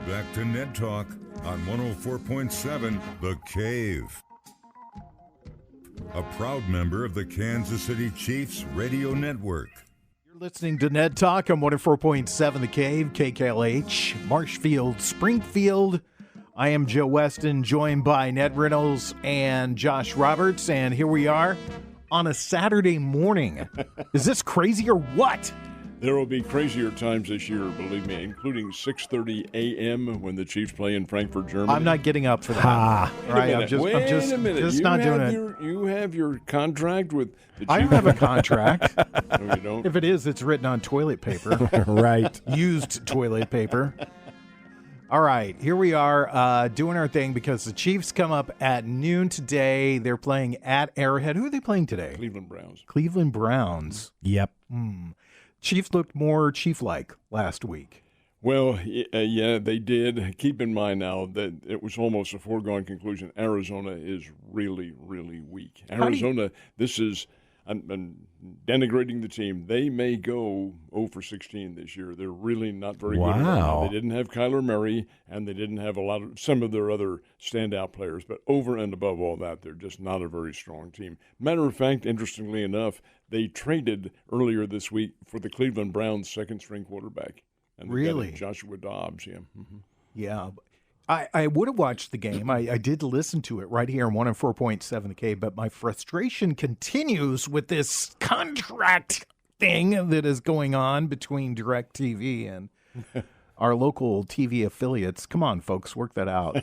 Back to Ned Talk on 104.7 The Cave. A proud member of the Kansas City Chiefs radio network. You're listening to Ned Talk on 104.7 The Cave, KKLH, Marshfield, Springfield. I am Joe Westen, joined by Ned Reynolds and Josh Roberts, and here we are on a Saturday morning. Is this crazy or what? There will be crazier times this year, believe me, including 6:30 a.m. when the Chiefs play in Frankfurt, Germany. I'm not getting up for that. Right, I'm just you not doing have it. You have your contract with the Chiefs. I don't have a contract. No, you don't? If it is, it's written on toilet paper. Right. Used toilet paper. All right, here we are doing our thing because the Chiefs come up at noon today. They're playing at Arrowhead. Who are they playing today? Cleveland Browns. Cleveland Browns. Yep. Chiefs looked more Chief-like last week. Well, yeah, they did. Keep in mind now that it was almost a foregone conclusion. Arizona is really, really weak. Arizona, this is, I'm denigrating the team. They may go 0 for 16 this year. They're really not very good. Wow. They didn't have Kyler Murray, and they didn't have some of their other standout players. But over and above all that, they're just not a very strong team. Matter of fact, interestingly enough, they traded earlier this week for the Cleveland Browns' second-string quarterback. And Really? Joshua Dobbs, yeah. Mm-hmm. Yeah. I would have watched the game. I did listen to it right here on 104.7 The Cave, but my frustration continues with this contract thing that is going on between DirecTV and our local TV affiliates. Come on, folks, work that out.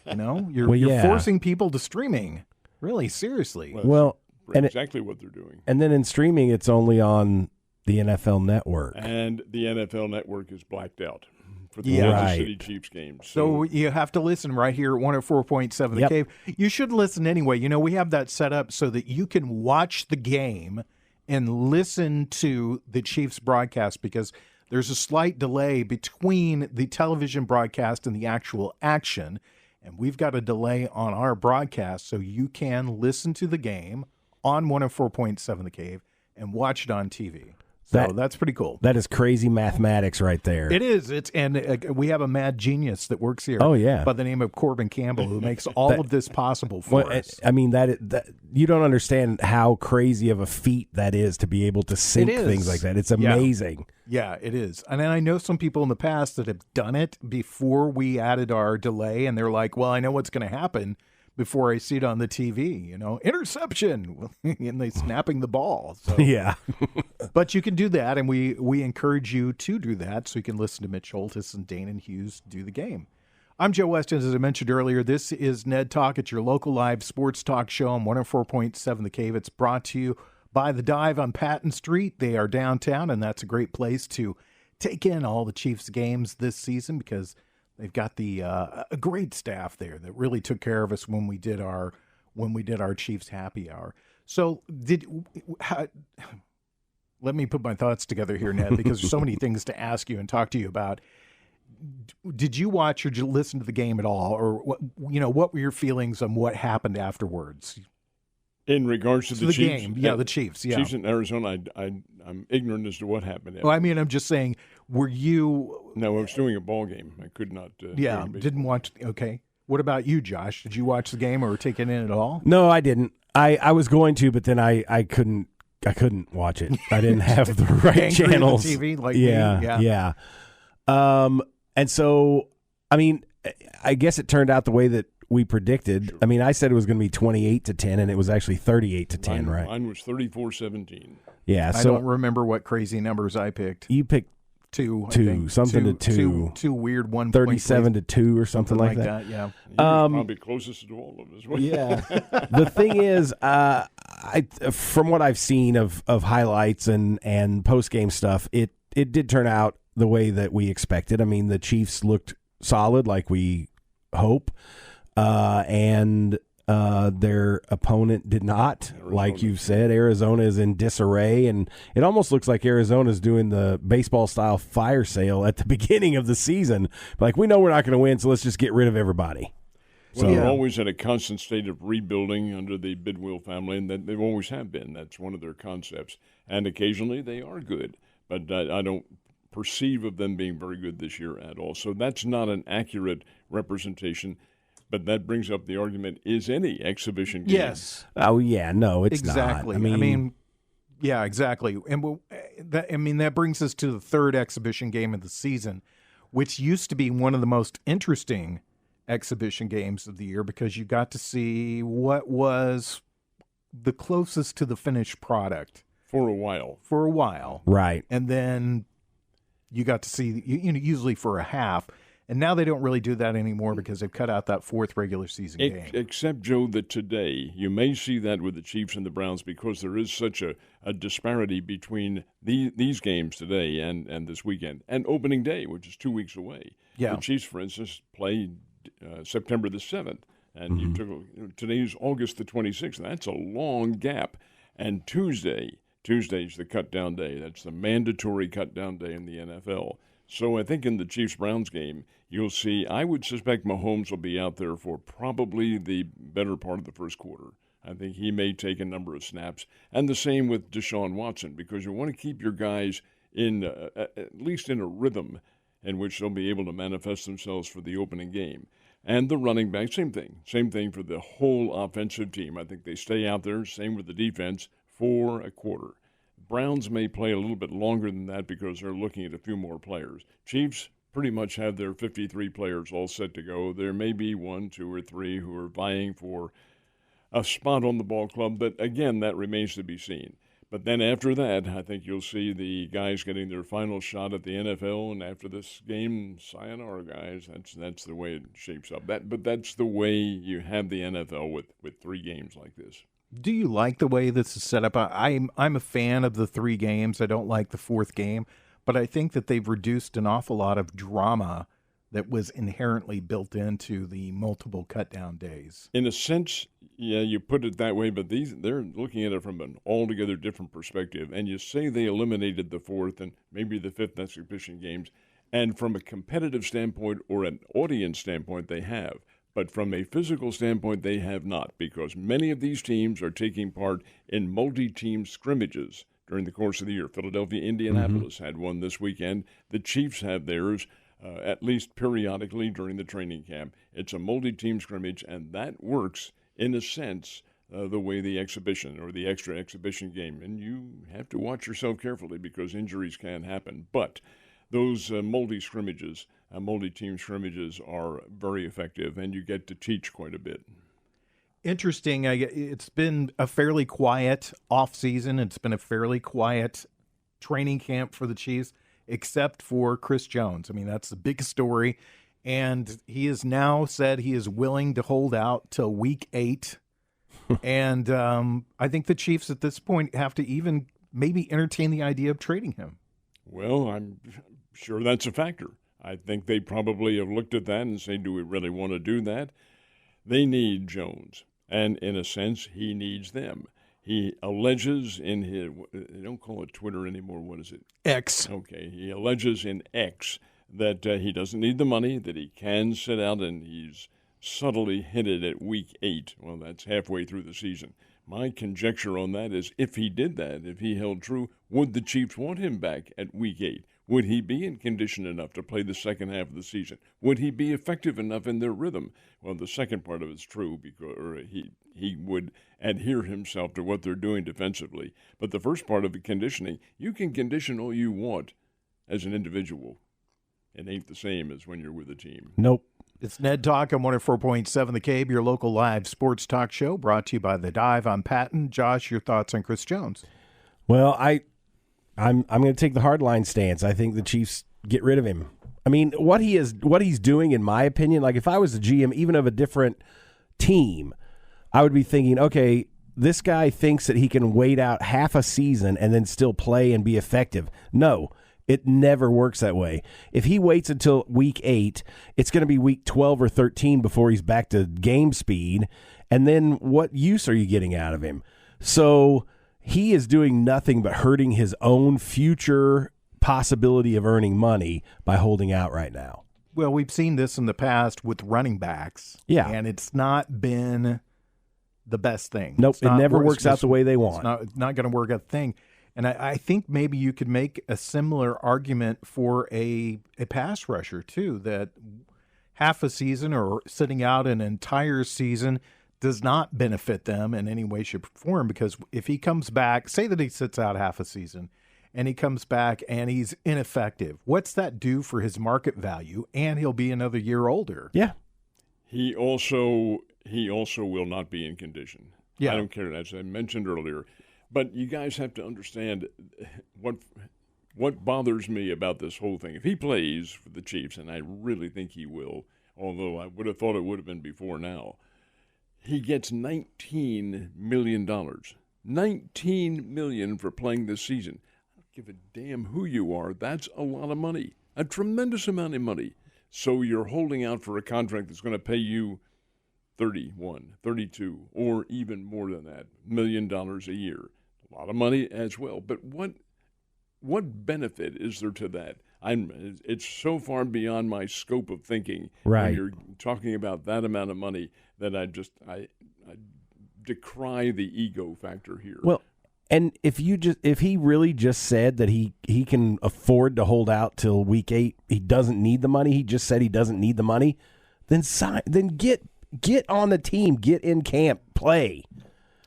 You know, you're forcing people to streaming. Really, seriously. Well, exactly what they're doing. And then in streaming, it's only on the NFL Network. And the NFL Network is blacked out for the Yeah. Kansas City Chiefs games. So you have to listen right here at 104.7 The Yep. Cave. You should listen anyway. You know, we have that set up so that you can watch the game and listen to the Chiefs broadcast because there's a slight delay between the television broadcast and the actual action. And we've got a delay on our broadcast so you can listen to the game on 104.7 The Cave and watch it on TV. So that's pretty cool. That is crazy mathematics right there. It is. We have a mad genius that works here. Oh, yeah. By the name of Corbin Campbell, who makes all of this possible for us. I mean, that you don't understand how crazy of a feat that is to be able to sync things like that. It's amazing. Yeah, it is. And then I know some people in the past that have done it before we added our delay, and they're like, well, I know what's going to happen before I see it on the TV, you know, interception, and they snapping the ball. So. Yeah. But you can do that, and we encourage you to do that so you can listen to Mitch Holtis and Dana Hughes do the game. I'm Joe Weston. As I mentioned earlier, this is Ned Talk. It's your local live sports talk show on 104.7 The Cave. It's brought to you by The Dive on Patton Street. They are downtown, and that's a great place to take in all the Chiefs games this season because they've got a great staff there that really took care of us when we did our Chiefs happy hour. So let me put my thoughts together here, Ned, because there's so many things to ask you and talk to you about. Did you watch or did you listen to the game at all, or what were your feelings on what happened afterwards? In regards to the Chiefs, game, the Chiefs, Chiefs in Arizona, I'm ignorant as to what happened. Well, I mean, I'm just saying, were you? No, I was doing a ball game. I could not. Didn't watch. Okay, what about you, Josh? Did you watch the game or take it in at all? No, I didn't. I was going to, but then I couldn't watch it. I didn't have the right channels. TV, like yeah. And so, I mean, I guess it turned out the way that we predicted. Sure. I mean, I said it was going to be 28-10, and it was actually 38-10, right? Mine was 34-17. Yeah, so I don't remember what crazy numbers I picked. You picked two, something to two. Two weird 37-2 or something like that. Yeah, probably closest to all of us. Yeah. The thing is, from what I've seen of highlights and post game stuff, it did turn out the way that we expected. I mean, the Chiefs looked solid, like we hope. And their opponent did not. Arizona. Like you said, Arizona is in disarray, and it almost looks like Arizona is doing the baseball-style fire sale at the beginning of the season. Like, we know we're not going to win, so let's just get rid of everybody. Well, they're always in a constant state of rebuilding under the Bidwill family, and that they always have been. That's one of their concepts. And occasionally they are good, but I don't perceive of them being very good this year at all. So that's not an accurate representation. But that brings up the argument, is any exhibition game? Yes. Oh, yeah, no, it's exactly. not. I mean, yeah, exactly. And that brings us to the third exhibition game of the season, which used to be one of the most interesting exhibition games of the year because you got to see what was the closest to the finished product. For a while. Right. And then you got to see, usually for a half. And now they don't really do that anymore because they've cut out that fourth regular season game. Except, Joe, that today you may see that with the Chiefs and the Browns because there is such a disparity between these games today and this weekend and opening day, which is 2 weeks away. Yeah. The Chiefs, for instance, played September the 7th, and you took today's August the 26th. That's a long gap. And Tuesday's the cut-down day. That's the mandatory cut-down day in the NFL. So I think in the Chiefs-Browns game, you'll see, I would suspect Mahomes will be out there for probably the better part of the first quarter. I think he may take a number of snaps. And the same with Deshaun Watson, because you want to keep your guys in at least in a rhythm in which they'll be able to manifest themselves for the opening game. And the running back, same thing. Same thing for the whole offensive team. I think they stay out there, same with the defense, for a quarter. Browns may play a little bit longer than that because they're looking at a few more players. Chiefs pretty much have their 53 players all set to go. There may be 1, 2, or 3 who are vying for a spot on the ball club, but again, that remains to be seen. But then after that, I think you'll see the guys getting their final shot at the NFL, and after this game, sayonara, guys. That's the way it shapes up. But that's the way you have the NFL with 3 games like this. Do you like the way this is set up? I'm a fan of the 3 games. I don't like the 4th game, but I think that they've reduced an awful lot of drama that was inherently built into the multiple cut-down days. In a sense, yeah, you put it that way, but they're looking at it from an altogether different perspective. And you say they eliminated the 4th and maybe the 5th exhibition games, and from a competitive standpoint or an audience standpoint, they have. But from a physical standpoint, they have not, because many of these teams are taking part in multi-team scrimmages during the course of the year. Philadelphia, Indianapolis had one this weekend. The Chiefs have theirs at least periodically during the training camp. It's a multi-team scrimmage, and that works, in a sense, the way the exhibition or the extra exhibition game. And you have to watch yourself carefully because injuries can happen. But those multi-team scrimmages are very effective, and you get to teach quite a bit. Interesting. It's been a fairly quiet off-season. It's been a fairly quiet training camp for the Chiefs, except for Chris Jones. I mean, that's the big story. And he has now said he is willing to hold out till week 8. And I think the Chiefs at this point have to even maybe entertain the idea of trading him. Well, I'm sure that's a factor. I think they probably have looked at that and say, do we really want to do that? They need Jones. And in a sense, he needs them. He alleges in his, they don't call it Twitter anymore, what is it? X. Okay, he alleges in X that he doesn't need the money, that he can sit out, and he's subtly hinted at week 8. Well, that's halfway through the season. My conjecture on that is if he did that, if he held true, would the Chiefs want him back at week 8? Would he be in condition enough to play the second half of the season? Would he be effective enough in their rhythm? Well, the second part of it's true because he would adhere himself to what they're doing defensively. But the first part of the conditioning, you can condition all you want as an individual. It ain't the same as when you're with a team. Nope. It's Ned Talk on 104.7 The Cave, your local live sports talk show, brought to you by The Dive. I'm Patton. Josh, your thoughts on Chris Jones? Well, I'm going to take the hardline stance. I think the Chiefs get rid of him. I mean, what he's doing, in my opinion, like if I was the GM, even of a different team, I would be thinking, okay, this guy thinks that he can wait out half a season and then still play and be effective. No, it never works that way. If he waits until week 8, it's going to be week 12 or 13 before he's back to game speed. And then what use are you getting out of him? So he is doing nothing but hurting his own future possibility of earning money by holding out right now. Well, we've seen this in the past with running backs. Yeah. And it's not been the best thing. Nope, it never works out the way they want. It's not going to work a thing. And I think maybe you could make a similar argument for a pass rusher, too, that half a season or sitting out an entire season does not benefit them in any way, shape, or form. Because if he comes back, say that he sits out half a season, and he comes back and he's ineffective, what's that do for his market value? And he'll be another year older. Yeah. He also will not be in condition. Yeah. I don't care, as I mentioned earlier. But you guys have to understand what bothers me about this whole thing. If he plays for the Chiefs, and I really think he will, although I would have thought it would have been before now, he gets $19 million. $19 million for playing this season. I don't give a damn who you are. That's a lot of money, a tremendous amount of money. So you're holding out for a contract that's going to pay you $31, $32, or even more than that, $1 million a year. A lot of money as well. But what benefit is there to that? It's so far beyond my scope of thinking. Right. When you're talking about that amount of money that I decry the ego factor here. Well, and if he really just said that he can afford to hold out till week 8, he doesn't need the money. He just said he doesn't need the money. Then get on the team, get in camp, play.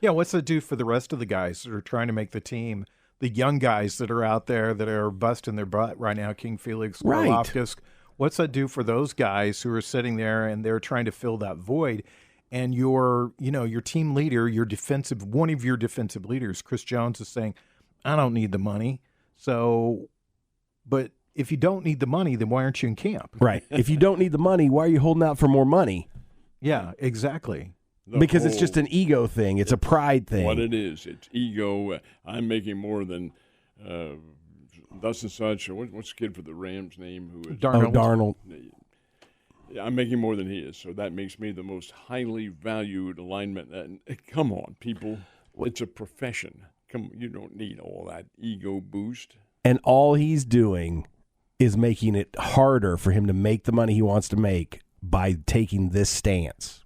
Yeah, what's that do for the rest of the guys that are trying to make the team? The young guys that are out there that are busting their butt right now, King Felix, Karlaftis. What's that do for those guys who are sitting there and they're trying to fill that void? And your team leader, one of your defensive leaders, Chris Jones, is saying, I don't need the money. So, but if you don't need the money, then why aren't you in camp? Right. If you don't need the money, why are you holding out for more money? Yeah, exactly. Because it's just an ego thing. It's a pride thing. What it is, it's ego. I'm making more than thus and such. What's the kid for the Rams' name? Who is Darnold. Darnold. I'm making more than he is, so that makes me the most highly valued alignment. And come on, people, it's a profession. You don't need all that ego boost. And all he's doing is making it harder for him to make the money he wants to make by taking this stance.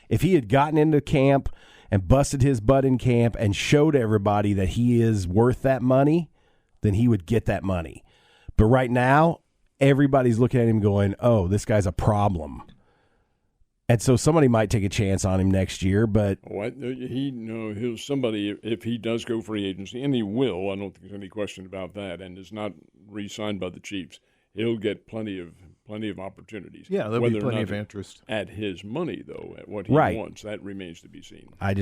If he had gotten into camp and busted his butt in camp and showed everybody that he is worth that money, then he would get that money. But right now, everybody's looking at him going, oh, this guy's a problem. And so somebody might take a chance on him next year, but he'll somebody, if he does go free agency, and he will, I don't think there's any question about that, and is not re-signed by the Chiefs, he'll get plenty of opportunities. Yeah, there'll be plenty of interest. At his money, though, at what he wants, that remains to be seen. I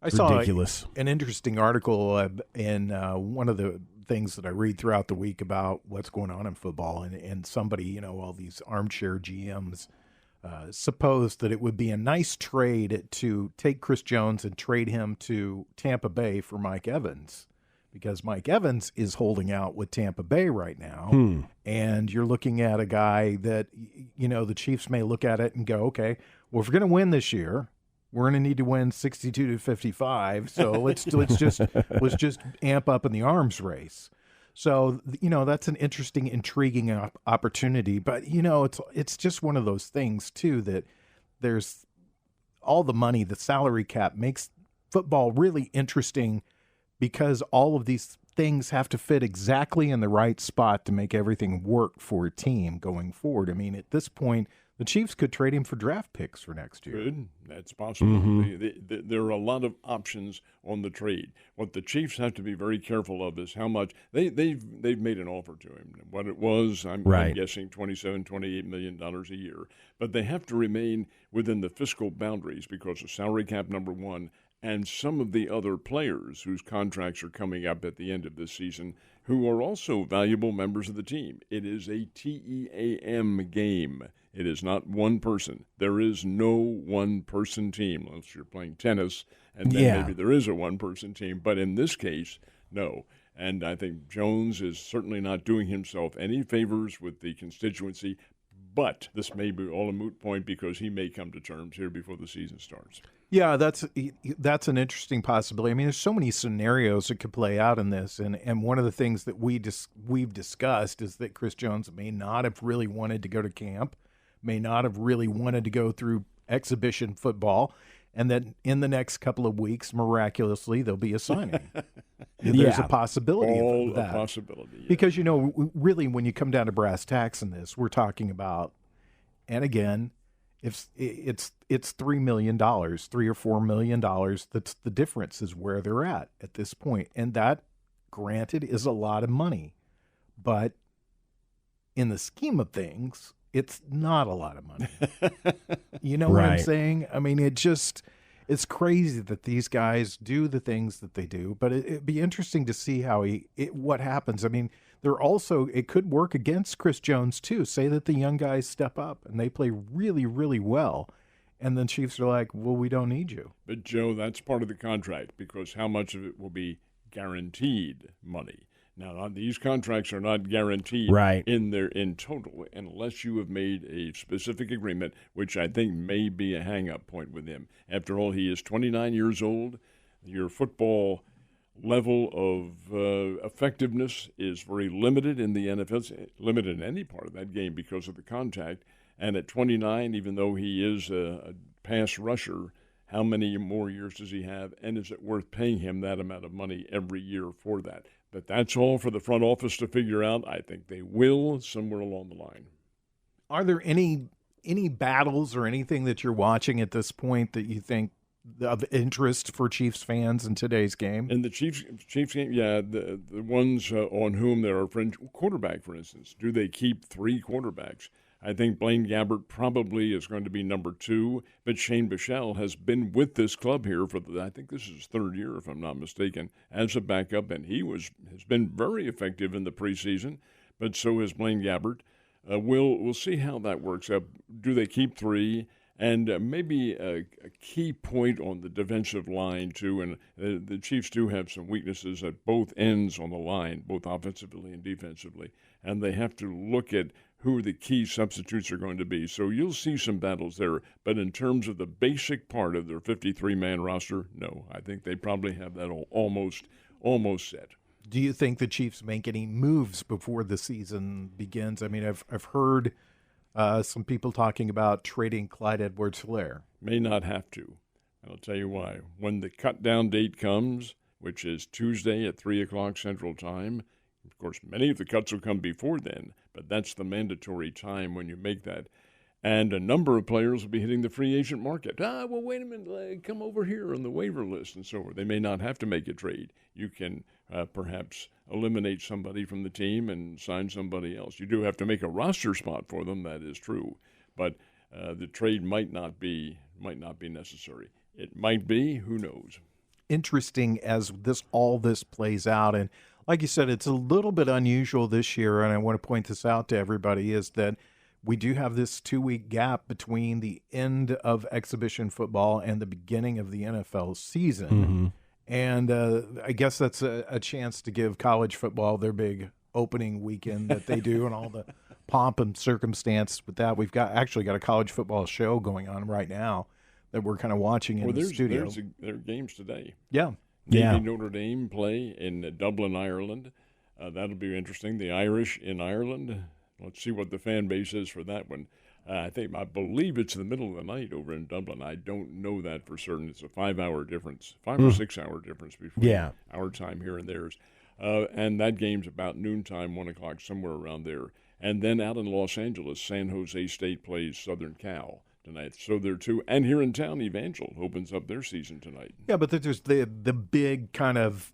saw ridiculous. An interesting article in one of the things that I read throughout the week about what's going on in football, and somebody, all these armchair GMs supposed that it would be a nice trade to take Chris Jones and trade him to Tampa Bay for Mike Evans, because Mike Evans is holding out with Tampa Bay right now. And you're looking at a guy that, the Chiefs may look at it and go, okay, well, if we're going to win this year, we're going to need to win 62-55. So let's just amp up in the arms race. So, that's an interesting, intriguing opportunity. But, it's just one of those things, too, that there's all the money, the salary cap makes football really interesting, because all of these things have to fit exactly in the right spot to make everything work for a team going forward. I mean, at this point, the Chiefs could trade him for draft picks for next year. Good. That's possible. Mm-hmm. There are a lot of options on the trade. What the Chiefs have to be very careful of is how much they've made an offer to him. What it was, I'm guessing $27, $28 million a year. But they have to remain within the fiscal boundaries because of salary cap, number one, and some of the other players whose contracts are coming up at the end of this season who are also valuable members of the team. It is a TEAM game. It is not one person. There is no one-person team unless you're playing tennis, and then maybe there is a one-person team. But in this case, no. And I think Jones is certainly not doing himself any favors with the constituency, but this may be all a moot point because he may come to terms here before the season starts. Yeah, that's an interesting possibility. I mean, there's so many scenarios that could play out in this, and one of the things that we've discussed is that Chris Jones may not have really wanted to go to camp, may not have really wanted to go through exhibition football, and then in the next couple of weeks, miraculously, there'll be a signing. There's a possibility of that. A possibility, yes. Because, really, when you come down to brass tacks in this, we're talking about, and again, if it's $3 million, $3 or $4 million, that's the difference is where they're at this point. And that, granted, is a lot of money. But in the scheme of things, it's not a lot of money. You know what I'm saying? I mean, it's crazy that these guys do the things that they do, but it'd be interesting to see what happens. I mean, it could work against Chris Jones too. Say that the young guys step up and they play really, really well, and then Chiefs are like, well, we don't need you. But Joe, that's part of the contract, because how much of it will be guaranteed money? Now, these contracts are not guaranteed in total unless you have made a specific agreement, which I think may be a hang-up point with him. After all, he is 29 years old. Your football level of effectiveness is very limited in the NFL. It's limited in any part of that game because of the contact. And at 29, even though he is a pass rusher, how many more years does he have? And is it worth paying him that amount of money every year for that? But that's all for the front office to figure out. I think they will somewhere along the line. Are there any battles or anything that you're watching at this point that you think of interest for Chiefs fans in today's game? In the Chiefs game, yeah, the ones on whom there are fringe quarterback, for instance. Do they keep 3 quarterbacks? I think Blaine Gabbert probably is going to be number 2, but Shane Bichelle has been with this club here for I think this is his 3rd year, if I'm not mistaken, as a backup, and he has been very effective in the preseason, but so has Blaine Gabbert. We'll see how that works out. Do they keep 3? And maybe a key point on the defensive line, too, and the Chiefs do have some weaknesses at both ends on the line, both offensively and defensively, and they have to look at who the key substitutes are going to be. So you'll see some battles there, but in terms of the basic part of their 53-man roster, no. I think they probably have that almost set. Do you think the Chiefs make any moves before the season begins? I mean, I've heard some people talking about trading Clyde Edwards-Helaire. May not have to. I'll tell you why. When the cut-down date comes, which is Tuesday at 3 o'clock Central Time, of course, many of the cuts will come before then, but that's the mandatory time when you make that. And a number of players will be hitting the free agent market. Well, wait a minute, come over here on the waiver list and so forth. They may not have to make a trade. You can perhaps eliminate somebody from the team and sign somebody else. You do have to make a roster spot for them, that is true. But the trade might not be necessary. It might be, who knows. Interesting as all this plays out. And like you said, it's a little bit unusual this year, and I want to point this out to everybody, is that we do have this 2-week gap between the end of exhibition football and the beginning of the NFL season. Mm-hmm. And I guess that's a chance to give college football their big opening weekend that they do and all the pomp and circumstance with that. We've actually got a college football show going on right now that we're kind of watching in the studio. There are games today. Yeah. Maybe Notre Dame play in Dublin, Ireland. That'll be interesting. The Irish in Ireland. Let's see what the fan base is for that one. I believe it's the middle of the night over in Dublin. I don't know that for certain. It's a 5-hour difference, 5 or 6 hour difference between our time here and theirs. And that game's about noontime, 1 o'clock, somewhere around there. And then out in Los Angeles, San Jose State plays Southern Cal tonight. So there too. And here in town, Evangel opens up their season tonight. Yeah, but there's the big kind of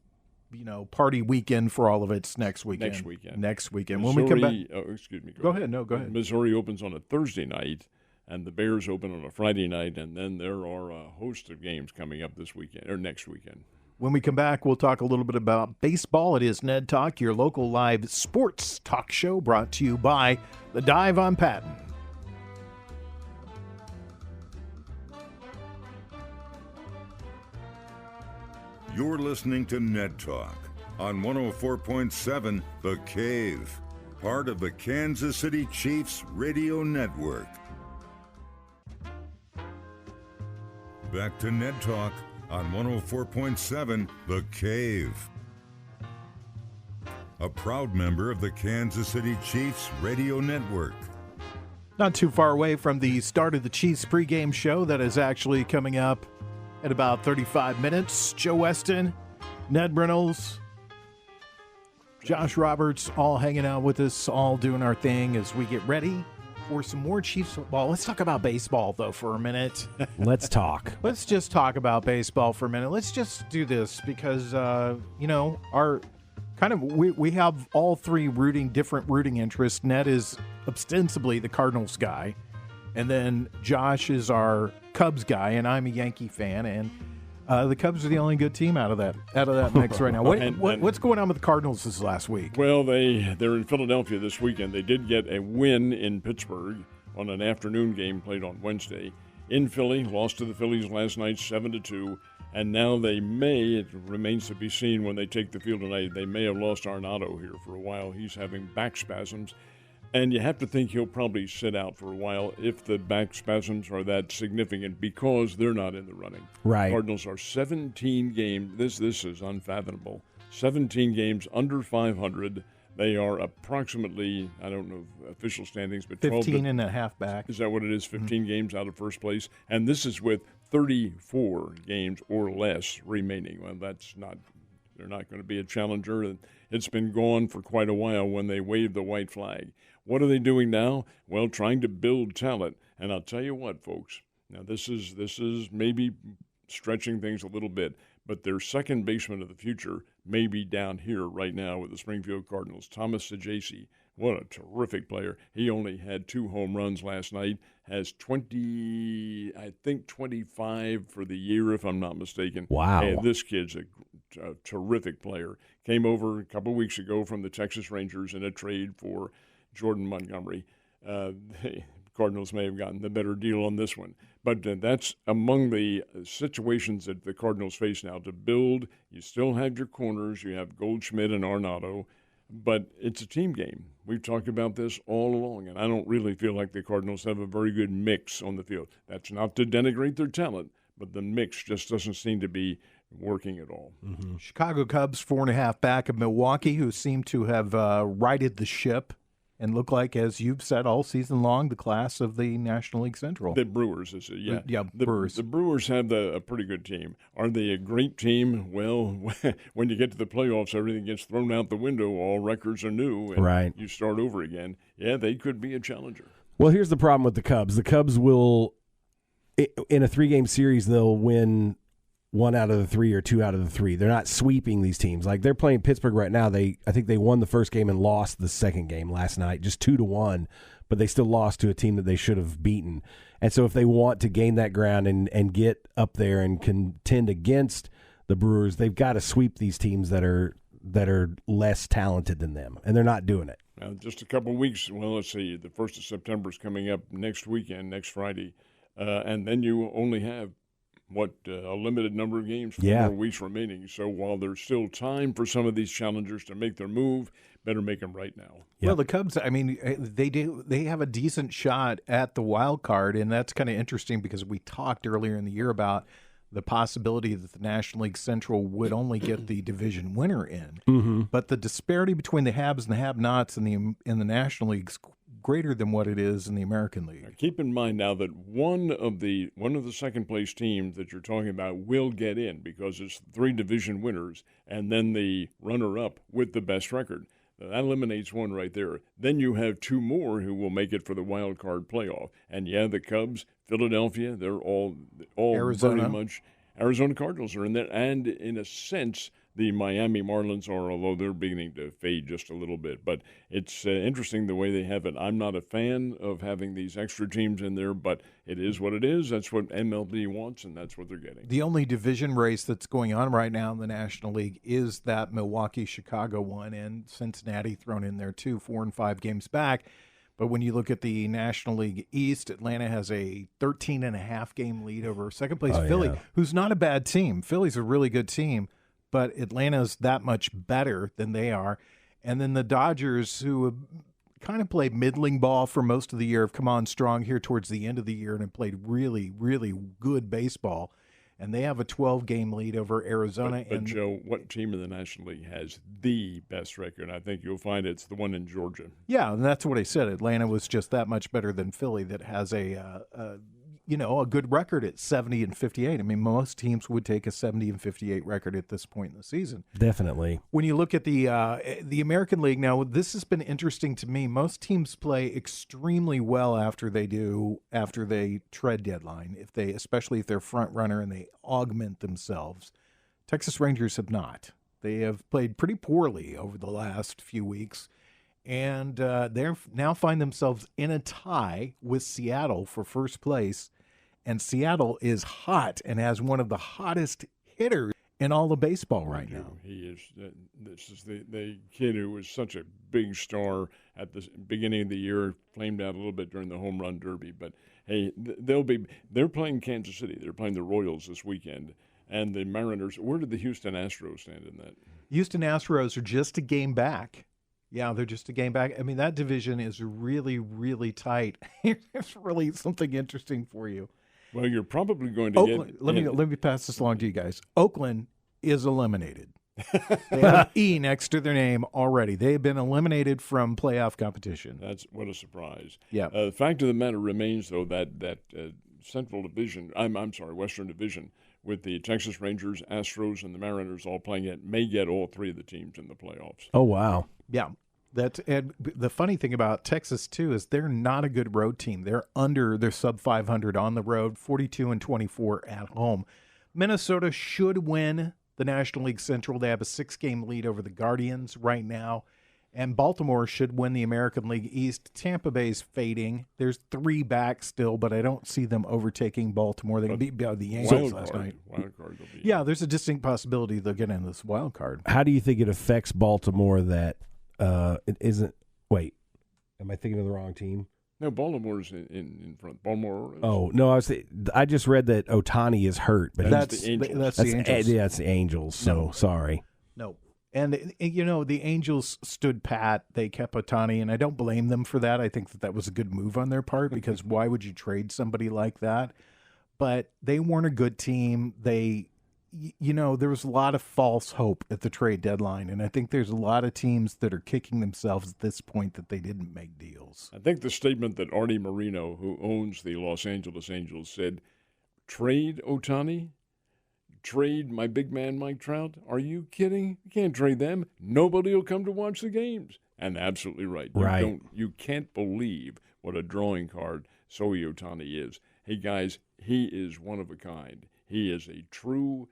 party weekend for all of it's next weekend. Next weekend. Missouri, when we come back, excuse me. Go ahead. No, go ahead. Missouri opens on a Thursday night, and the Bears open on a Friday night, and then there are a host of games coming up this weekend or next weekend. When we come back, we'll talk a little bit about baseball. It is Ned Talk, your local live sports talk show, brought to you by The Dive on Patton. You're listening to Ned Talk on 104.7 The Cave, part of the Kansas City Chiefs radio network. Back to Ned Talk on 104.7 The Cave, a proud member of the Kansas City Chiefs radio network. Not too far away from the start of the Chiefs pregame show that is actually coming up at about 35 minutes. Joe Westen, Ned Reynolds, Josh Roberts, all hanging out with us, all doing our thing as we get ready for some more Chiefs football. Let's talk about baseball, though, for a minute. Let's talk. Let's just talk about baseball for a minute. Let's just do this because, our kind of we have all three different rooting interests. Ned is ostensibly the Cardinals guy, and then Josh is our Cubs guy, and I'm a Yankee fan, and the Cubs are the only good team out of that mix right now. What's going on with the Cardinals this last week? Well, they're in Philadelphia this weekend. They did get a win in Pittsburgh on an afternoon game played on Wednesday. In Philly, lost to the Phillies last night 7-2, and now it remains to be seen when they take the field tonight, they may have lost Arenado here for a while. He's having back spasms. And you have to think he'll probably sit out for a while if the back spasms are that significant because they're not in the running. Right. Cardinals are 17 games. This is unfathomable. 17 games under 500. They are approximately, I don't know official standings, but 15 and a half back. Is that what it is? 15 games out of first place. And this is with 34 games or less remaining. Well, they're not going to be a challenger. It's been gone for quite a while when they waved the white flag. What are they doing now? Well, trying to build talent. And I'll tell you what, folks. Now, this is maybe stretching things a little bit, but their second baseman of the future may be down here right now with the Springfield Cardinals, Thomas Saggese. What a terrific player. He only had 2 home runs last night, has 25 for the year, if I'm not mistaken. Wow. And this kid's a terrific player. Came over a couple weeks ago from the Texas Rangers in a trade for Jordan Montgomery. The Cardinals may have gotten the better deal on this one. But that's among the situations that the Cardinals face now. To build, you still have your corners. You have Goldschmidt and Arenado. But it's a team game. We've talked about this all along, and I don't really feel like the Cardinals have a very good mix on the field. That's not to denigrate their talent, but the mix just doesn't seem to be working at all. Mm-hmm. Chicago Cubs 4.5 back of Milwaukee, who seem to have righted the ship and look like, as you've said all season long, the class of the National League Central. The Brewers, is it? Yeah. Yeah, Brewers. The Brewers have a pretty good team. Are they a great team? Well, when you get to the playoffs, everything gets thrown out the window. All records are new, and right. You start over again. Yeah, they could be a challenger. Well, here's the problem with the Cubs. The Cubs will, in a 3-game series, they'll win 1 out of the 3 or 2 out of the 3. They're not sweeping these teams. Like, they're playing Pittsburgh right now. I think they won the first game and lost the second game last night, just 2-1, but they still lost to a team that they should have beaten. And so if they want to gain that ground and get up there and contend against the Brewers, they've got to sweep these teams that are less talented than them, and they're not doing it. Now, just a couple of weeks. Well, let's see. The 1st of September is coming up next weekend, next Friday, and then you only have a limited number of games, 4 more weeks remaining. So while there's still time for some of these challengers to make their move, better make them right now. Yep. Well, the Cubs, I mean, they have a decent shot at the wild card, and that's kind of interesting because we talked earlier in the year about the possibility that the National League Central would only get the division winner in. Mm-hmm. But the disparity between the haves and the have-nots in the National League is greater than what it is in the American League. Now, keep in mind now that one of the second place teams that you're talking about will get in because it's 3 division winners and then the runner-up with the best record. Now, that eliminates one right there. Then you have 2 more who will make it for the wild card playoff. And yeah, the Cubs, Philadelphia, they're all Arizona. very much. Arizona Cardinals are in there, and in a sense, the Miami Marlins are, although they're beginning to fade just a little bit. But it's interesting the way they have it. I'm not a fan of having these extra teams in there, but it is what it is. That's what MLB wants, and that's what they're getting. The only division race that's going on right now in the National League is that Milwaukee-Chicago one, and Cincinnati thrown in there too, 4 and 5 games back. But when you look at the National League East, Atlanta has a 13.5 game lead over second place Philly, who's not a bad team. Philly's a really good team, but Atlanta's that much better than they are. And then the Dodgers, who have kind of played middling ball for most of the year, have come on strong here towards the end of the year and have played really, really good baseball. And they have a 12-game lead over Arizona. But Joe, what team in the National League has the best record? I think you'll find it's the one in Georgia. Yeah, and that's what I said. Atlanta was just that much better than Philly that has a a good record at 70-58. I mean, most teams would take a 70-58 record at this point in the season. Definitely. When you look at the American League now, this has been interesting to me. Most teams play extremely well after they tread deadline, especially if they're front runner and they augment themselves. Texas Rangers have not. They have played pretty poorly over the last few weeks, and they now find themselves in a tie with Seattle for first place. And Seattle is hot and has one of the hottest hitters in all of baseball right now. He is. This is the kid who was such a big star at the beginning of the year, flamed out a little bit during the home run derby. But hey, they're playing Kansas City. They're playing the Royals this weekend. And the Mariners, where did the Houston Astros stand in that? Houston Astros are just a game back. Yeah, they're just a game back. I mean, that division is really, really tight. It's really something interesting for you. Well, you're probably going to Oakland, let me pass this along to you guys. Oakland is eliminated. They have E next to their name already. They have been eliminated from playoff competition. What a surprise. Yeah. The fact of the matter remains, though, that Central Division, Western Division, with the Texas Rangers, Astros, and the Mariners all playing it, may get all three of the teams in the playoffs. Oh, wow. Yeah. And the funny thing about Texas, too, is they're not a good road team. They're sub 500 on the road, 42-24 at home. Minnesota should win the National League Central. They have a 6-game lead over the Guardians right now. And Baltimore should win the American League East. Tampa Bay's fading. There's 3 back still, but I don't see them overtaking Baltimore. They beat the Angels last night. Wild card will be. Yeah, there's a distinct possibility they'll get in this wild card. How do you think it affects Baltimore that it isn't – wait, am I thinking of the wrong team? No, Baltimore's in front. Baltimore. Oh, no, I just read that Ohtani is hurt. But that's the Angels. That's the Angels. Yeah, it's the Angels, so sorry. No. And, the Angels stood pat. They kept Ohtani, and I don't blame them for that. I think that was a good move on their part because why would you trade somebody like that? But they weren't a good team. There was a lot of false hope at the trade deadline, and I think there's a lot of teams that are kicking themselves at this point that they didn't make deals. I think the statement that Artie Moreno, who owns the Los Angeles Angels, said, trade Ohtani? Trade my big man Mike Trout? Are you kidding? You can't trade them. Nobody will come to watch the games. And absolutely right. You can't believe what a drawing card Shohei Ohtani is. Hey, guys, he is one of a kind. He is a true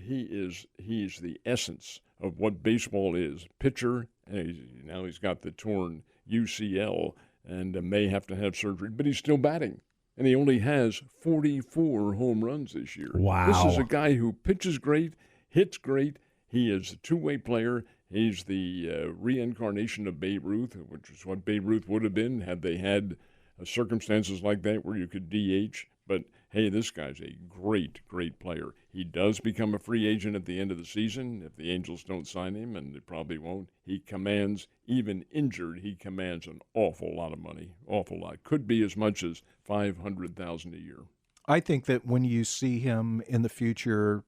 he is the essence of what baseball is. Pitcher, now he's got the torn UCL and may have to have surgery, but he's still batting. And he only has 44 home runs this year. Wow. This is a guy who pitches great, hits great. He is a two-way player. He's the reincarnation of Babe Ruth, which is what Babe Ruth would have been had they had circumstances like that where you could DH. But, hey, this guy's a great, great player. He does become a free agent at the end of the season if the Angels don't sign him, and they probably won't. He commands, even injured, he commands an awful lot of money, awful lot. Could be as much as $500,000 a year. I think that when you see him in the future,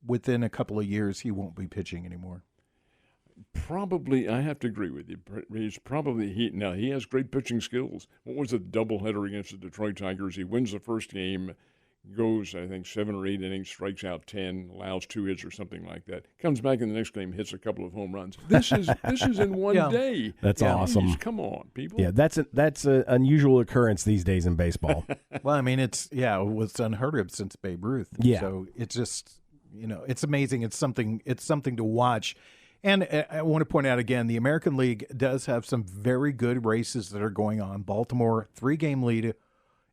within a couple of years, he won't be pitching anymore. Probably, I have to agree with you. He has great pitching skills. What was the doubleheader against the Detroit Tigers? He wins the first game, goes, I think, 7 or 8 innings, strikes out 10, allows 2 hits or something like that. Comes back in the next game, hits a couple of home runs. This is in one day. That's awesome. Jeez, come on, people. Yeah, that's an unusual occurrence these days in baseball. Well, I mean, it was unheard of since Babe Ruth. Yeah. So it's just, it's amazing. It's something to watch. And I want to point out again, the American League does have some very good races that are going on. Baltimore, 3-game lead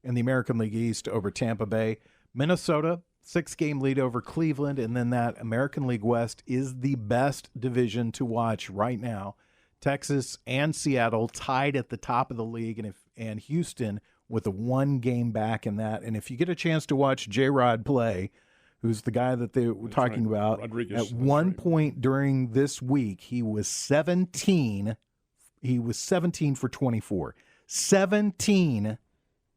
in the American League East over Tampa Bay. Minnesota, 6-game lead over Cleveland. And then that American League West is the best division to watch right now. Texas and Seattle tied at the top of the league, and Houston with a 1-game back in that. And if you get a chance to watch J-Rod play, who's the guy that they were talking about. Rodriguez. At one point during this week, he was 17. He was 17 for 24. 17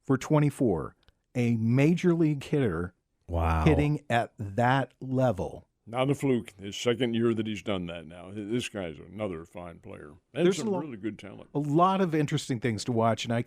for 24. A major league hitter. Wow. Hitting at that level. Not a fluke. His second year that he's done that now. This guy's another fine player. And there's some really good talent. A lot of interesting things to watch, and I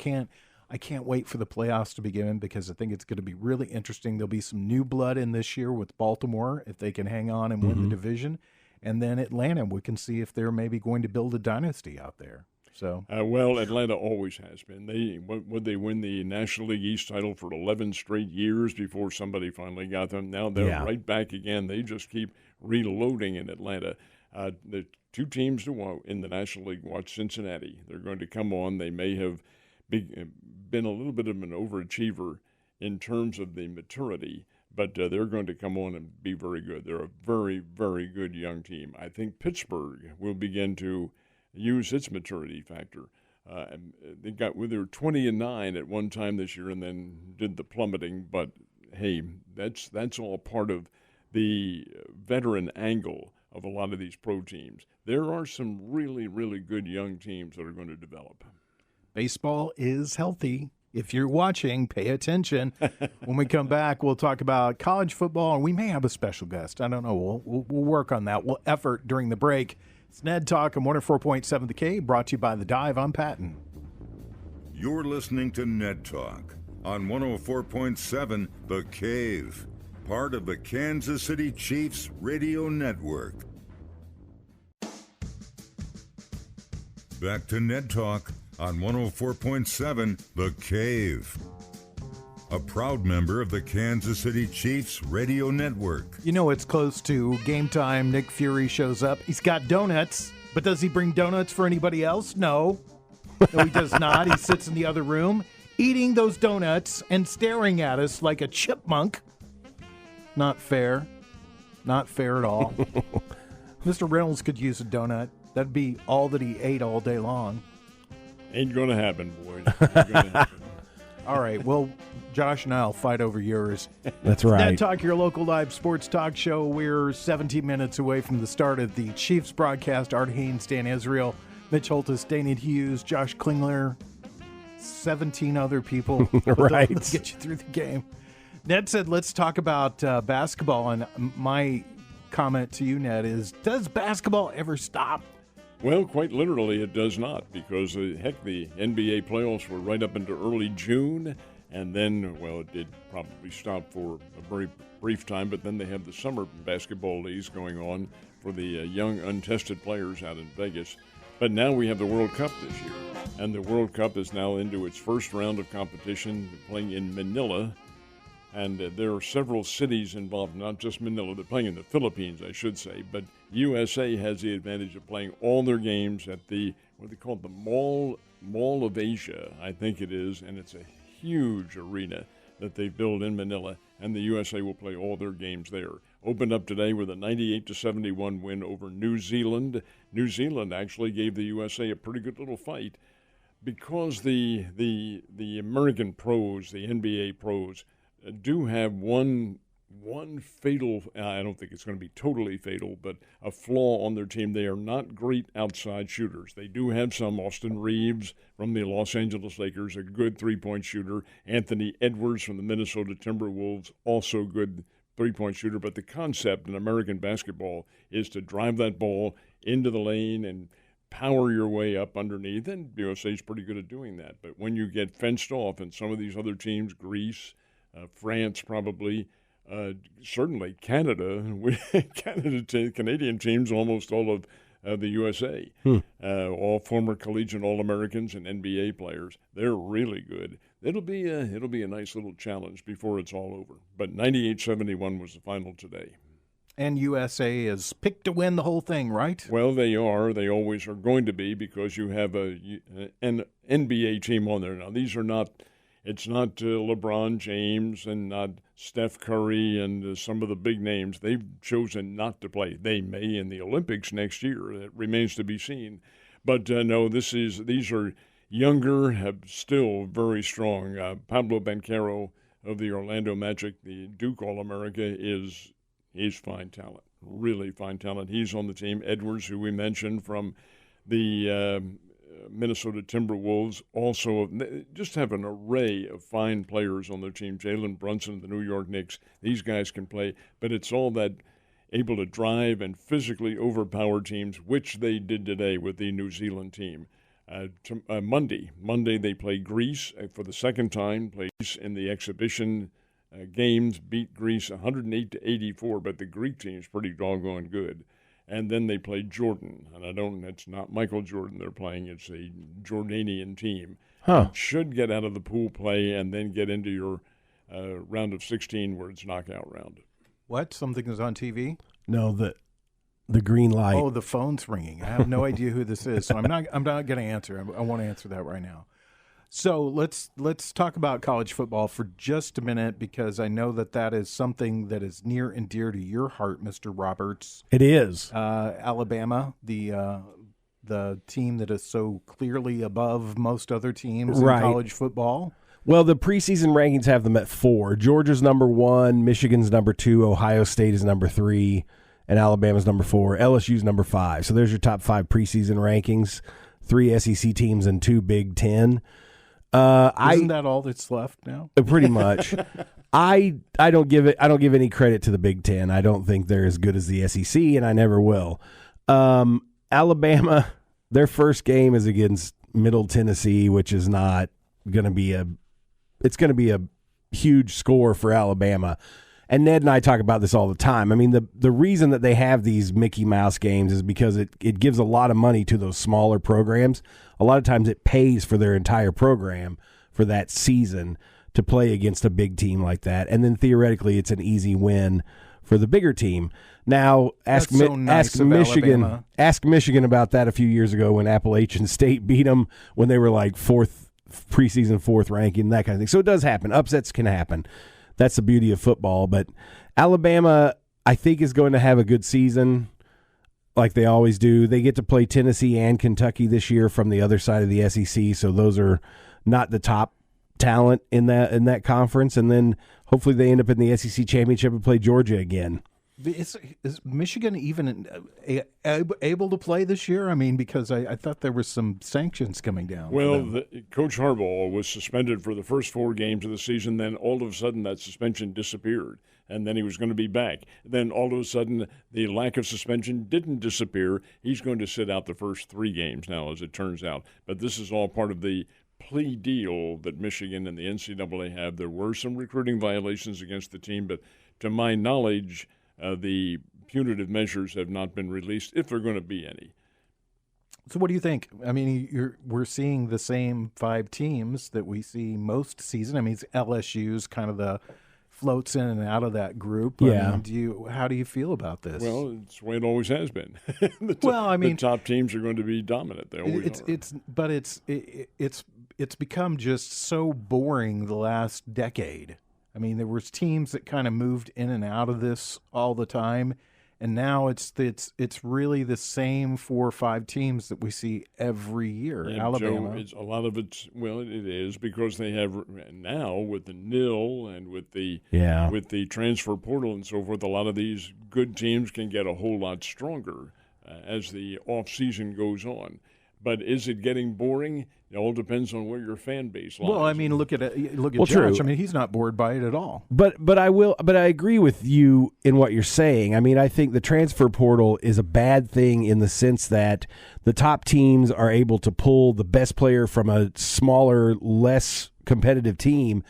I can't wait for the playoffs to begin because I think it's going to be really interesting. There'll be some new blood in this year with Baltimore if they can hang on and win the division. And then Atlanta, we can see if they're maybe going to build a dynasty out there. So well, Atlanta always has been. Would they win the National League East title for 11 straight years before somebody finally got them? Now they're right back again. They just keep reloading in Atlanta. The two teams to watch in the National League watch Cincinnati. They're going to come on. They may have been a little bit of an overachiever in terms of the maturity, but they're going to come on and be very good. They're a very, very good young team. I think Pittsburgh will begin to use its maturity factor. They were 20-9 at one time this year, and then did the plummeting. But hey, that's all part of the veteran angle of a lot of these pro teams. There are some really, really good young teams that are going to develop. Baseball is healthy. If you're watching, pay attention. When we come back, we'll talk about college football, and we may have a special guest. I don't know. We'll work on that. We'll effort during the break. It's Ned Talk on 104.7 The Cave, brought to you by The Dive. I'm Patton. You're listening to Ned Talk on 104.7 The Cave, part of the Kansas City Chiefs radio network. Back to Ned Talk on 104.7 The Cave, a proud member of the Kansas City Chiefs radio network. You know it's close to game time. Nick Fury shows up. He's got donuts, but does he bring donuts for anybody else? No, he does not. He sits in the other room eating those donuts and staring at us like a chipmunk. Not fair. Not fair at all. Mr. Reynolds could use a donut. That'd be all that he ate all day long. Ain't going to happen, boys. Ain't gonna happen. All right, well, Josh and I will fight over yours. That's right. Ned Talk, your local live sports talk show. We're 17 minutes away from the start of the Chiefs broadcast. Art Haynes, Dan Israel, Mitch Holtis, Dana Hughes, Josh Klingler, 17 other people. Right. Let's get you through the game. Ned said, let's talk about basketball. And my comment to you, Ned, is, does basketball ever stop? Well, quite literally, it does not, because, the NBA playoffs were right up into early June, and then, well, it did probably stop for a very brief time, but then they have the summer basketball leagues going on for the young, untested players out in Vegas. But now we have the World Cup this year, and the World Cup is now into its first round of competition, playing in Manila. And there are several cities involved, not just Manila. They're playing in the Philippines, I should say. But USA has the advantage of playing all their games at the, what they call it, the Mall of Asia, I think it is. And it's a huge arena that they built in Manila. And the USA will play all their games there. Opened up today with a 98-71 win over New Zealand. New Zealand actually gave the USA a pretty good little fight, because the American pros, the NBA pros, do have one fatal, I don't think it's going to be totally fatal, but a flaw on their team. They are not great outside shooters. They do have some. Austin Reeves from the Los Angeles Lakers, a good three-point shooter. Anthony Edwards from the Minnesota Timberwolves, also good three-point shooter. But the concept in American basketball is to drive that ball into the lane and power your way up underneath, and USA is pretty good at doing that. But when you get fenced off, and some of these other teams, Greece, France probably, certainly Canada, Canadian teams, almost all of the USA, all former collegiate All-Americans and NBA players. They're really good. It'll be a nice little challenge before it's all over. But 98-71 was the final today. And USA is picked to win the whole thing, right? Well, they are. They always are going to be, because you have an NBA team on there. Now, these are not. It's not LeBron James and not Steph Curry and some of the big names. They've chosen not to play. They may in the Olympics next year. It remains to be seen. But no, these are younger, still very strong. Pablo Banchero of the Orlando Magic, the Duke All-America, he's fine talent, really fine talent. He's on the team. Edwards, who we mentioned from the Minnesota Timberwolves, also just have an array of fine players on their team. Jalen Brunson, the New York Knicks, these guys can play, but it's all that able to drive and physically overpower teams, which they did today with the New Zealand team. Monday they play Greece for the second time. Play Greece in the exhibition games, beat Greece 108-84, but the Greek team is pretty doggone good. And then they play Jordan, and it's not Michael Jordan they're playing; it's a Jordanian team. Huh. Should get out of the pool play and then get into your round of 16, where it's knockout round. What? Something is on TV? No, the green light. Oh, the phone's ringing. I have no idea who this is, so I'm not going to answer. I want to answer that right now. So let's talk about college football for just a minute, because I know that is something that is near and dear to your heart, Mr. Roberts. It is. Alabama, the team that is so clearly above most other teams Right. in college football. Well, the preseason rankings have them at 4. Georgia's number 1, Michigan's number 2, Ohio State is number 3, and Alabama's number 4. LSU's number 5. So there's your top 5 preseason rankings. 3 SEC teams and 2 Big Ten. Isn't that all that's left now? Pretty much. I don't give any credit to the Big Ten. I don't think they're as good as the SEC, and I never will. Alabama, their first game is against Middle Tennessee, which is not going to be it's going to be a huge score for Alabama. And Ned and I talk about this all the time. I mean, the reason that they have these Mickey Mouse games is because it gives a lot of money to those smaller programs. A lot of times it pays for their entire program for that season to play against a big team like that. And then theoretically it's an easy win for the bigger team. Now, ask Michigan about that a few years ago when Appalachian State beat them when they were like preseason fourth ranking, that kind of thing. So it does happen. Upsets can happen. That's the beauty of football. But Alabama, I think, is going to have a good season like they always do. They get to play Tennessee and Kentucky this year from the other side of the SEC, so those are not the top talent in that conference. And then hopefully they end up in the SEC championship and play Georgia again. Is Michigan even able to play this year? I mean, because I thought there were some sanctions coming down. Well, Coach Harbaugh was suspended for the first 4 games of the season. Then all of a sudden that suspension disappeared, and then he was going to be back. Then all of a sudden the lack of suspension didn't disappear. He's going to sit out the first 3 games now, as it turns out. But this is all part of the plea deal that Michigan and the NCAA have. There were some recruiting violations against the team, but to my knowledge, the punitive measures have not been released, if there are going to be any. So what do you think? I mean, we're seeing the same 5 teams that we see most season. I mean, LSU's kind of the floats in and out of that group. Yeah. I mean, how do you feel about this? Well, it's the way it always has been. The top teams are going to be dominant. They always are. It's become just so boring the last decade. I mean, there was teams that kind of moved in and out of this all the time, and now it's really the same 4 or 5 teams that we see every year. And Alabama, Joe, a lot of it is because they have now with the NIL and with the transfer portal and so forth. A lot of these good teams can get a whole lot stronger as the off season goes on. But is it getting boring? It all depends on where your fan base lies. Well, I mean, look at Josh. True. I mean, he's not bored by it at all. But I agree with you in what you're saying. I mean, I think the transfer portal is a bad thing in the sense that the top teams are able to pull the best player from a smaller, less competitive team,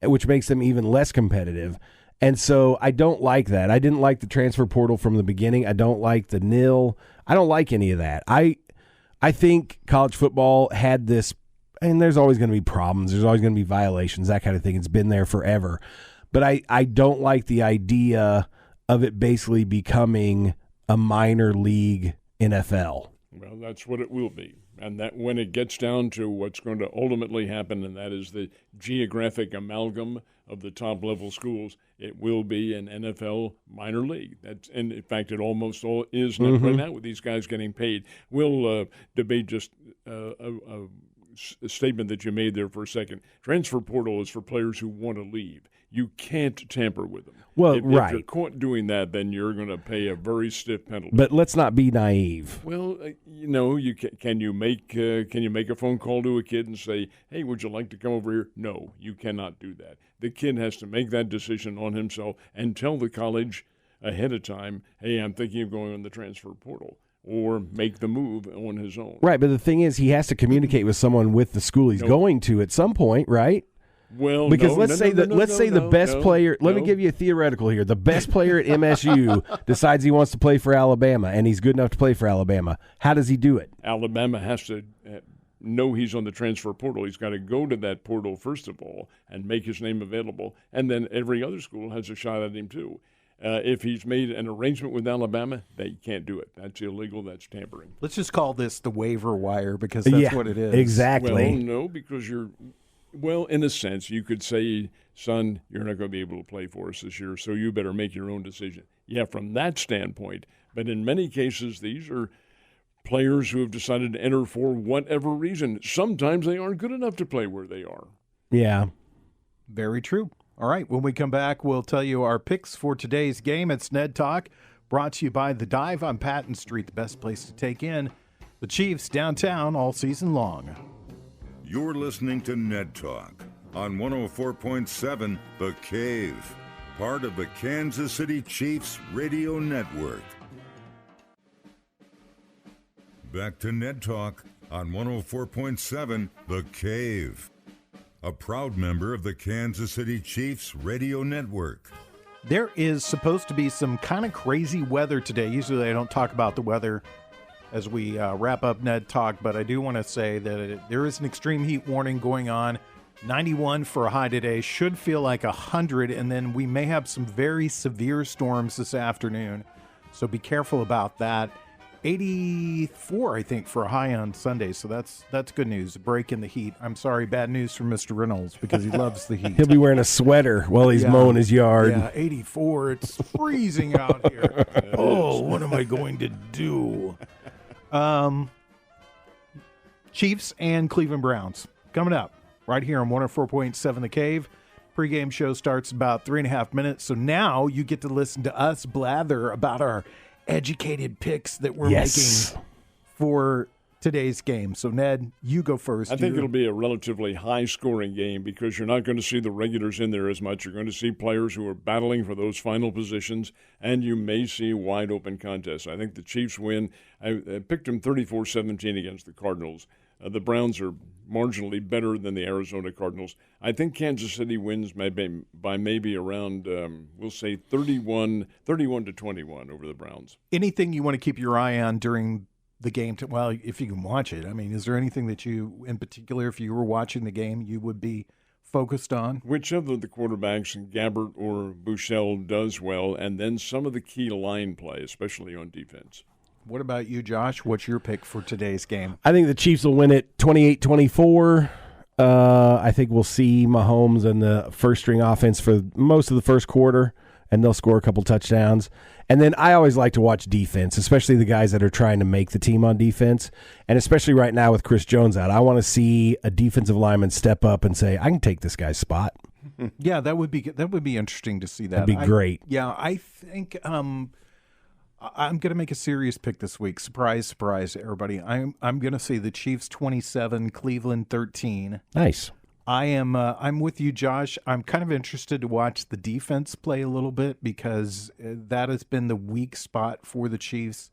which makes them even less competitive. And so I don't like that. I didn't like the transfer portal from the beginning. I don't like the NIL. I don't like any of that. I think college football had this, and there's always going to be problems. There's always going to be violations, that kind of thing. It's been there forever. But I don't like the idea of it basically becoming a minor league NFL. Well, that's what it will be. And that when it gets down to what's going to ultimately happen, and that is the geographic amalgam of the top-level schools, it will be an NFL minor league. And in fact, it almost all is not right now with these guys getting paid. We'll debate just a statement that you made there for a second. Transfer portal is for players who want to leave. You can't tamper with them. Well, if you're caught doing that, then you're going to pay a very stiff penalty. But let's not be naive. Well, you can you make a phone call to a kid and say, "Hey, would you like to come over here?" No, you cannot do that. The kid has to make that decision on himself and tell the college ahead of time, "Hey, I'm thinking of going on the transfer portal." or make the move on his own. Right, but the thing is, he has to communicate with someone with the school he's going to at some point, right? Well, because let's say the best player. Let me give you a theoretical here. The best player at MSU decides he wants to play for Alabama, and he's good enough to play for Alabama. How does he do it? Alabama has to know he's on the transfer portal. He's got to go to that portal first of all and make his name available, and then every other school has a shot at him too. If he's made an arrangement with Alabama, they can't do it. That's illegal. That's tampering. Let's just call this the waiver wire because that's what it is. Exactly. Well, no, because well, in a sense, you could say, son, you're not going to be able to play for us this year, so you better make your own decision. Yeah, from that standpoint. But in many cases, these are players who have decided to enter for whatever reason. Sometimes they aren't good enough to play where they are. Yeah. Very true. All right, when we come back, we'll tell you our picks for today's game. It's Ned Talk, brought to you by The Dive on Patton Street, the best place to take in the Chiefs downtown all season long. You're listening to Ned Talk on 104.7 The Cave, part of the Kansas City Chiefs radio network. Back to Ned Talk on 104.7 The Cave, a proud member of the Kansas City Chiefs radio network. There is supposed to be some kind of crazy weather today. Usually I don't talk about the weather as we wrap up Ned Talk, but I do want to say that there is an extreme heat warning going on. 91 for a high today, should feel like 100, and then we may have some very severe storms this afternoon, so be careful about that. 84, I think, for a high on Sunday, so that's good news. A break in the heat. I'm sorry, bad news for Mr. Reynolds because he loves the heat. He'll be wearing a sweater while he's mowing his yard. Yeah, 84. It's freezing out here. Oh, what am I going to do? Chiefs and Cleveland Browns coming up right here on 104.7 The Cave. Pregame show starts about 3.5 minutes, so now you get to listen to us blather about our educated picks that we're making for today's game. So, Ned, you go first. I think it'll be a relatively high-scoring game because you're not going to see the regulars in there as much. You're going to see players who are battling for those final positions, and you may see wide-open contests. I think the Chiefs win. I picked them 34-17 against the Cardinals. The Browns are marginally better than the Arizona Cardinals. I think Kansas City wins by maybe around, we'll say 31-21 over the Browns. Anything you want to keep your eye on during the game? Well, if you can watch it. I mean, is there anything that you, in particular, if you were watching the game, you would be focused on? Whichever of the quarterbacks, Gabbert or Bouchel, does well, and then some of the key line play, especially on defense. What about you, Josh? What's your pick for today's game? I think the Chiefs will win it 28-24. I think we'll see Mahomes and the first-string offense for most of the first quarter, and they'll score a couple touchdowns. And then I always like to watch defense, especially the guys that are trying to make the team on defense, and especially right now with Chris Jones out. I want to see a defensive lineman step up and say, I can take this guy's spot. Yeah, that would be interesting to see that. That'd be great. I think I'm going to make a serious pick this week. Surprise, surprise, everybody. I'm going to say the Chiefs 27, Cleveland 13. Nice. I'm with you, Josh. I'm kind of interested to watch the defense play a little bit because that has been the weak spot for the Chiefs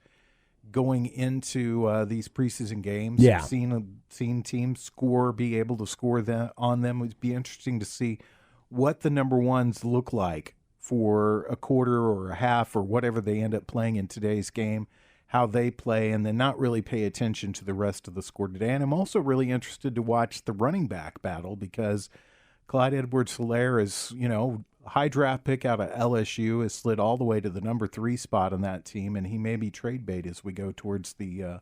going into these preseason games. Yeah. Seeing teams be able to score on them would be interesting to see what the number ones look like for a quarter or a half or whatever they end up playing in today's game, how they play, and then not really pay attention to the rest of the score today. And I'm also really interested to watch the running back battle because Clyde Edwards-Helaire is, high draft pick out of LSU, has slid all the way to the number 3 spot on that team, and he may be trade bait as we go towards the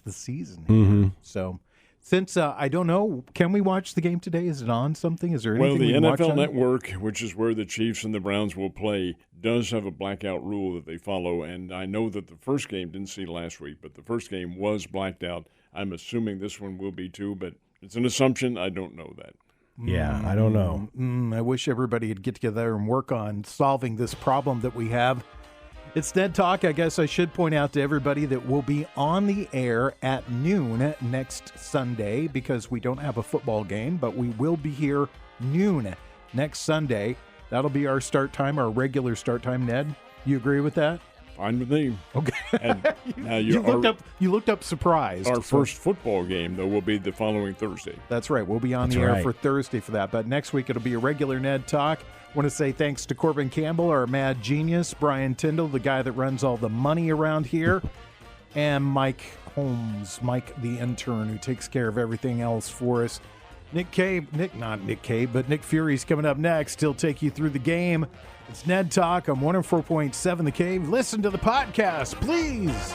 season. Mm-hmm. So, since I don't know, can we watch the game today? Is it on something? Is there anything the we can watch NFL on? Network, which is where the Chiefs and the Browns will play, does have a blackout rule that they follow. And I know that the first game, didn't see last week, but the first game was blacked out. I'm assuming this one will be too, but it's an assumption. I don't know that. Yeah, I don't know. I wish everybody would get together and work on solving this problem that we have. It's Ned Talk. I guess I should point out to everybody that we'll be on the air at noon next Sunday because we don't have a football game, but we will be here noon next Sunday. That'll be our start time, our regular start time. Ned, you agree with that? Fine with me. Okay. And now You looked up surprised. Our first football game, though, will be the following Thursday. That's right. We'll be on the air for Thursday for that. But next week it'll be a regular Ned Talk. Want to say thanks to Corbin Campbell, our mad genius, Brian Tyndall, the guy that runs all the money around here, and Mike Holmes, Mike the intern, who takes care of everything else for us. Nick Fury's coming up next. He'll take you through the game. It's Ned Talk on 104.7 The Cave. Listen to the podcast, please.